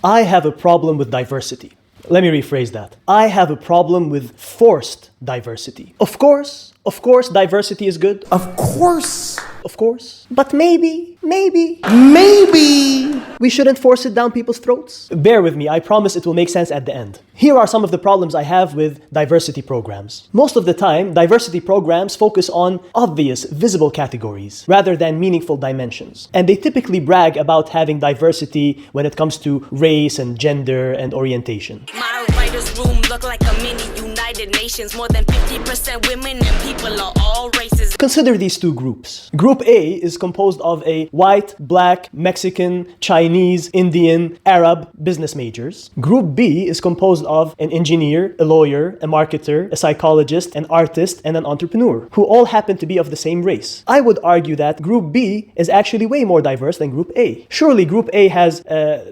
I have a problem with diversity. Let me rephrase that. I have a problem with forced diversity. Of course, diversity is good. Of course. But maybe we shouldn't force it down people's throats. Bear with me, I promise it will make sense at the end. Here are some of the problems I have with diversity programs. Most of the time, diversity programs focus on obvious, visible categories rather than meaningful dimensions. And they typically brag about having diversity when it comes to race and gender and orientation. My writer's room look like a mini United Nations. More than 50% women and people are all races. Consider these two groups. Group A is composed of a white, black, Mexican, Chinese, Indian, Arab business majors. Group B is composed of an engineer, a lawyer, a marketer, a psychologist, an artist, and an entrepreneur, who all happen to be of the same race. I would argue that Group B is actually way more diverse than Group A. Surely Group A has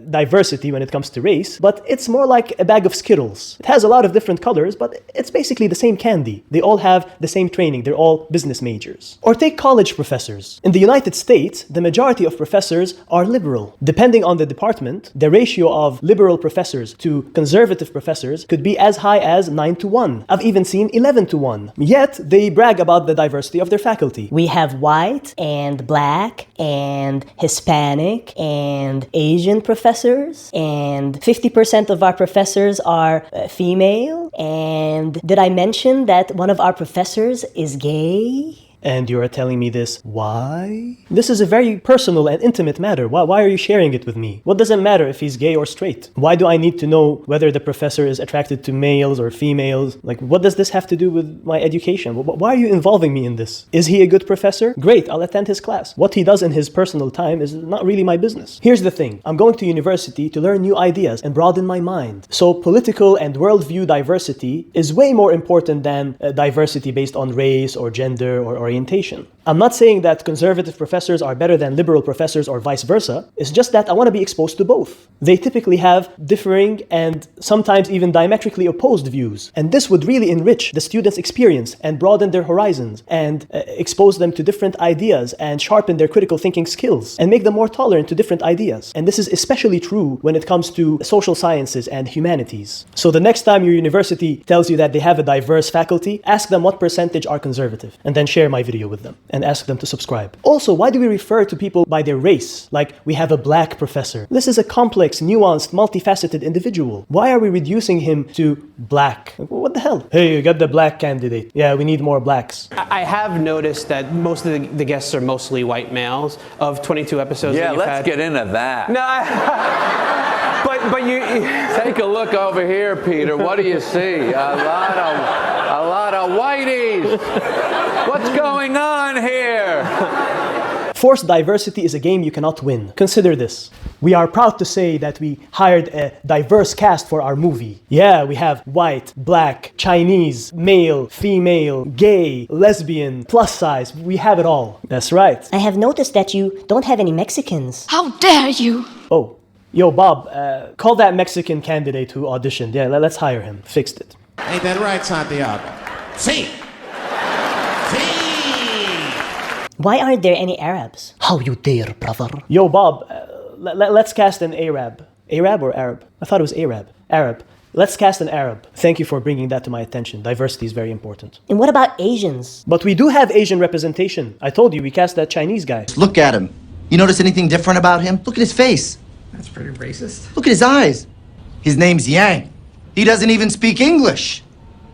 diversity when it comes to race, but it's more like a bag of Skittles. It has a lot of different colors, but it's basically the same candy. They all have the same training. They're all business majors. Or take college professors. In the United States, the majority of professors are liberal. Depending on the department, the ratio of liberal professors to conservative professors could be as high as 9-1. I've even seen 11-1. Yet, they brag about the diversity of their faculty. We have white and black and Hispanic and Asian professors, and 50% of our professors are female. And did I mention that one of our professors is gay? And you're telling me this, why? This is a very personal and intimate matter. Why are you sharing it with me? What does it matter if he's gay or straight? Why do I need to know whether the professor is attracted to males or females? Like, what does this have to do with my education? Why are you involving me in this? Is he a good professor? Great, I'll attend his class. What he does in his personal time is not really my business. Here's the thing. I'm going to university to learn new ideas and broaden my mind. So political and worldview diversity is way more important than diversity based on race or gender or orientation. I'm not saying that conservative professors are better than liberal professors or vice versa. It's just that I want to be exposed to both. They typically have differing and sometimes even diametrically opposed views. And this would really enrich the students' experience and broaden their horizons and expose them to different ideas and sharpen their critical thinking skills and make them more tolerant to different ideas. And this is especially true when it comes to social sciences and humanities. So the next time your university tells you that they have a diverse faculty, ask them what percentage are conservative and then share my video with them and ask them to subscribe. Also, why do we refer to people by their race? Like, we have a black professor. This is a complex, nuanced, multifaceted individual. Why are we reducing him to black? What the hell? Hey, you got the black candidate. Yeah, we need more blacks. I have noticed that most of the guests are mostly white males of 22 episodes that you've had. Yeah, let's get into that. No, but you... Take a look over here, Peter. What do you see? A lot of whiteys. What's going on here? Forced diversity is a game you cannot win. Consider this. We are proud to say that we hired a diverse cast for our movie. Yeah, we have white, black, Chinese, male, female, gay, lesbian, plus size. We have it all. That's right. I have noticed that you don't have any Mexicans. How dare you! Oh, yo, Bob, call that Mexican candidate who auditioned. Yeah, let's hire him. Fixed it. Ain't that right, Santiago? See? Why aren't there any Arabs? How you dare, brother? Yo, Bob, let's cast an Arab. Arab or Arab? I thought it was Arab. Arab. Let's cast an Arab. Thank you for bringing that to my attention. Diversity is very important. And what about Asians? But we do have Asian representation. I told you, we cast that Chinese guy. Look at him. You notice anything different about him? Look at his face. That's pretty racist. Look at his eyes. His name's Yang. He doesn't even speak English.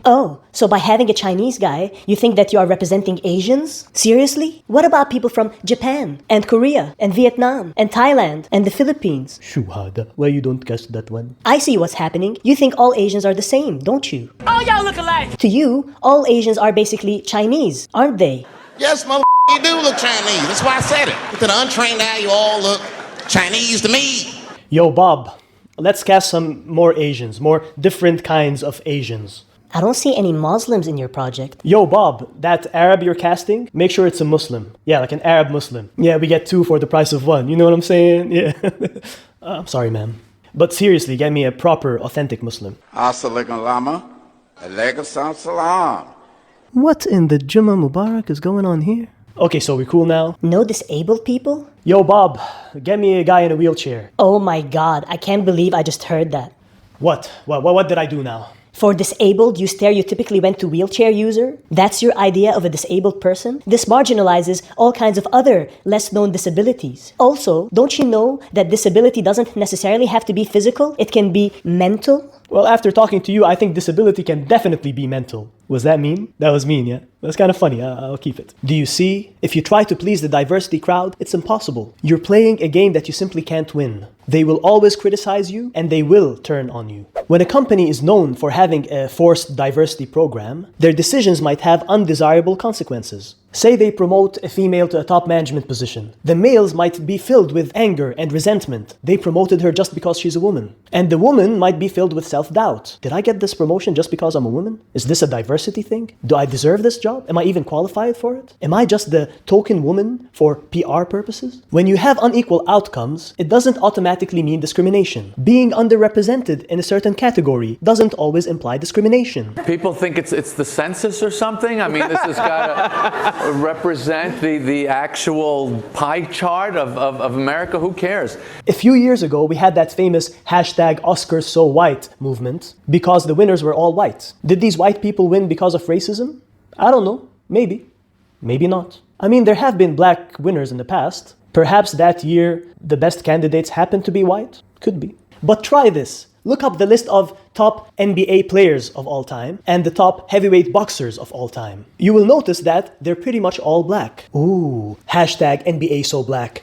Oh, so by having a Chinese guy, you think that you are representing Asians? Seriously? What about people from Japan, and Korea, and Vietnam, and Thailand, and the Philippines? Shuhada, why you don't cast that one? I see what's happening. You think all Asians are the same, don't you? Oh, y'all look alike! To you, all Asians are basically Chinese, aren't they? Yes, you do look Chinese. That's why I said it. To the untrained eye, you all look Chinese to me. Yo, Bob, let's cast some more Asians, more different kinds of Asians. I don't see any Muslims in your project. Yo, Bob, that Arab you're casting, make sure it's a Muslim. Yeah, like an Arab Muslim. Yeah, we get 2 for the price of 1. You know what I'm saying? Yeah. I'm sorry, ma'am. But seriously, get me a proper, authentic Muslim. As-salamu lama, alaikum salam. What in the Jummah Mubarak is going on here? Okay, so we're cool now? No disabled people? Yo, Bob, get me a guy in a wheelchair. Oh my god, I can't believe I just heard that. What? What did I do now? For disabled, you stereotypically went to wheelchair user? That's your idea of a disabled person? This marginalizes all kinds of other less known disabilities. Also, don't you know that disability doesn't necessarily have to be physical? It can be mental? Well, after talking to you, I think disability can definitely be mental. Was that mean? That was mean, yeah? That's kind of funny. I'll keep it. Do you see? If you try to please the diversity crowd, it's impossible. You're playing a game that you simply can't win. They will always criticize you, and they will turn on you. When a company is known for having a forced diversity program, their decisions might have undesirable consequences. Say they promote a female to a top management position. The males might be filled with anger and resentment. They promoted her just because she's a woman. And the woman might be filled with self-doubt. Did I get this promotion just because I'm a woman? Is this a diversity thing? Do I deserve this job? Am I even qualified for it? Am I just the token woman for PR purposes? When you have unequal outcomes, it doesn't automatically mean discrimination. Being underrepresented in a certain category doesn't always imply discrimination. People think it's the census or something? I mean, this has got to represent the actual pie chart of America. Who cares? A few years ago, we had that famous #OscarsSoWhite movement because the winners were all white. Did these white people win because of racism? I don't know. Maybe. Maybe not. I mean, there have been black winners in the past. Perhaps that year, the best candidates happened to be white. Could be. But try this. Look up the list of top NBA players of all time and the top heavyweight boxers of all time. You will notice that they're pretty much all black. Ooh, #NBA so black,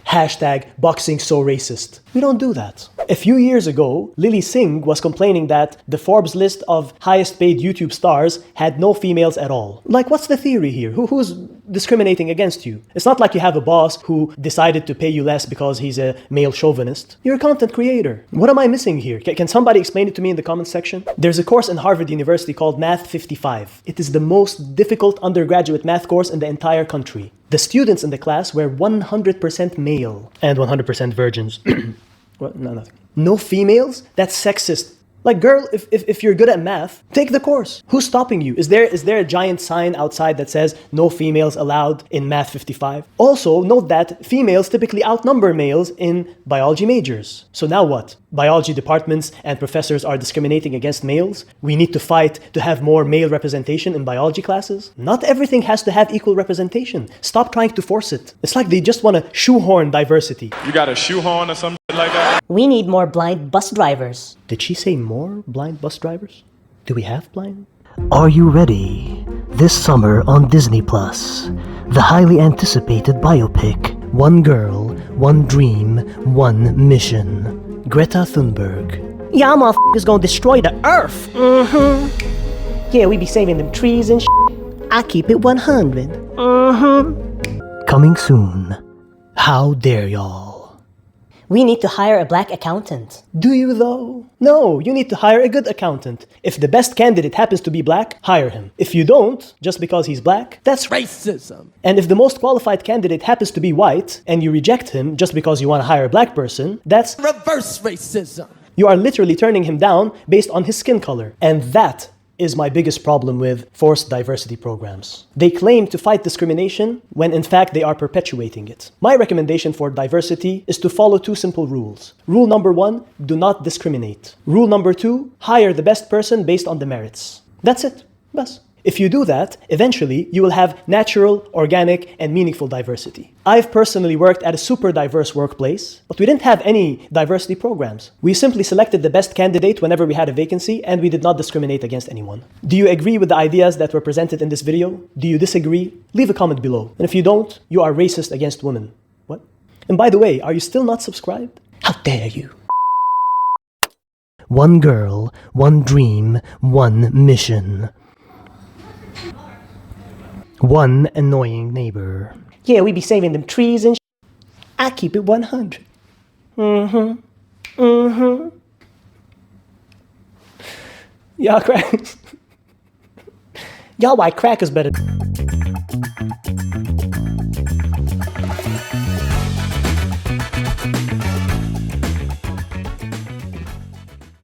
#boxing so racist. We don't do that. A few years ago, Lily Singh was complaining that the Forbes list of highest paid YouTube stars had no females at all. Like, what's the theory here? Who's discriminating against you? It's not like you have a boss who decided to pay you less because he's a male chauvinist. You're a content creator. What am I missing here? Can somebody explain it to me in the comments section? There's a course in Harvard University called Math 55. It is the most difficult undergraduate math course in the entire country. The students in the class were 100% male and 100% virgins. What? No, nothing. No females? That's sexist. Like, girl, if you're good at math, take the course. Who's stopping you? Is there a giant sign outside that says no females allowed in Math 55? Also, note that females typically outnumber males in biology majors. So now what? Biology departments and professors are discriminating against males? We need to fight to have more male representation in biology classes? Not everything has to have equal representation. Stop trying to force it. It's like they just want to shoehorn diversity. You got a shoehorn or something like that? We need more blind bus drivers. Did she say more blind bus drivers? Do we have blind? Are you ready? This summer on Disney Plus, the highly anticipated biopic, One Girl, One Dream, One Mission. Greta Thunberg. Y'all motherfuckers gonna destroy the earth. Yeah, we be saving them trees and I keep it 100. Coming soon. How dare y'all? We need to hire a black accountant. Do you though? No, you need to hire a good accountant. If the best candidate happens to be black, hire him. If you don't, just because he's black, that's racism. And if the most qualified candidate happens to be white, and you reject him just because you want to hire a black person, that's reverse racism. You are literally turning him down based on his skin color. And that is my biggest problem with forced diversity programs. They claim to fight discrimination when in fact they are perpetuating it. My recommendation for diversity is to follow two simple rules. Rule number 1, do not discriminate. Rule number 2, hire the best person based on the merits. That's it. Bas. If you do that, eventually you will have natural, organic, and meaningful diversity. I've personally worked at a super diverse workplace, but we didn't have any diversity programs. We simply selected the best candidate whenever we had a vacancy, and we did not discriminate against anyone. Do you agree with the ideas that were presented in this video? Do you disagree? Leave a comment below. And if you don't, you are racist against women. What? And by the way, are you still not subscribed? How dare you? One girl, one dream, one mission. One annoying neighbor. Yeah, we be saving them trees and I keep it 100. Y'all crack. Y'all white crackers better.